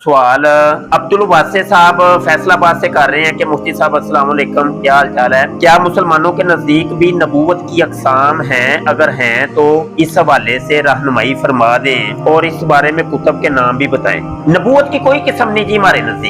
सवाल अब्दुल वासे साहब फैसलाबाद से कर रहे हैं कि मुफ्ती साहब अस्सलाम वालेकुम, क्या हाल चाल है। क्या मुसलमानों के नजदीक भी नबूवत की अकसाम हैं? अगर हैं तो इस हवाले से रहनुमाई फरमा दें और इस बारे में कुतब के नाम भी बताएं। नबूवत की कोई किस्म नहीं जी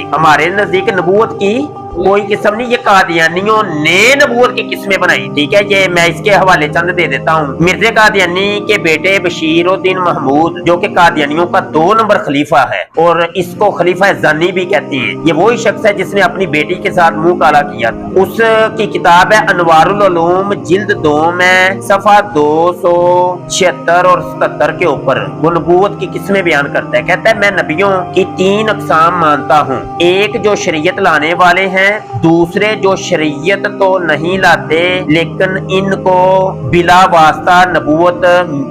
हमारे नजदीक नबूवत की कोई किस्म नहीं। ये कादियानियों ने नबूवत की किस्में बनाई। ठीक है, ये मैं इसके हवाले चंद दे देता हूँ। मिर्जे कादियानी के बेटे बशीरुद्दीन महमूद जो कि कादियानियों का 2 नंबर खलीफा है और इसको खलीफा जानी भी कहते हैं। ये वही शख्स है जिसने अपनी बेटी के साथ मुंह काला किया था। उसकी किताब है अनवारुल उलूम, जिल्द 2 में सफा 276 और 77 के ऊपर वो नबूवत की किस्में बयान करता है। कहता है मैं नबियों की 3 अकसाम मानता हूँ। एक जो शरीयत लाने वाले हैं, दूसरे जो शरीयत तो नहीं लाते लेकिन इनको बिला वास्ता नबूवत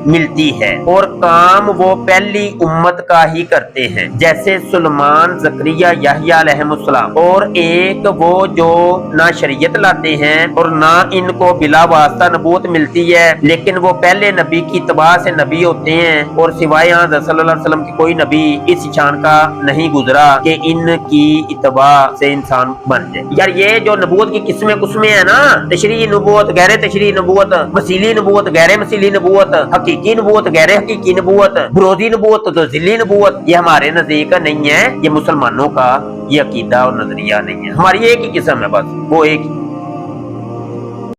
मिलती है और काम वो पहली उम्मत का ही करते हैं, जैसे सुलेमान, जकरिया, यहया अलैहिस्सलाम। और एक वो जो ना शरीयत लाते हैं और ना इनको बिला वास्ता नबूवत मिलती है लेकिन वो पहले नबी की इत्तबा से नबी होते हैं और सिवाय हज़रत सल्लल्लाहु अलैहि वसल्लम की कोई नबी इस शान का नहीं गुजरा कि इनकी इत्तबा से इंसान बन जाए। यार ये जो नबूवत की किस्में है ना, तशरीह नबूवत, गैर तशरीह नबूवत, मसीली नबूवत, गैर मसीली नबूवत, हकीकी नबूवत, गैर हकीकी नबूवत, बुरोदी नबूवत, तो जिली नबूवत, ये हमारे नजदीक नहीं है। ये मुसलमानों का ये अकीदा और नजरिया नहीं है। हमारी एक ही किस्म है, बस वो एक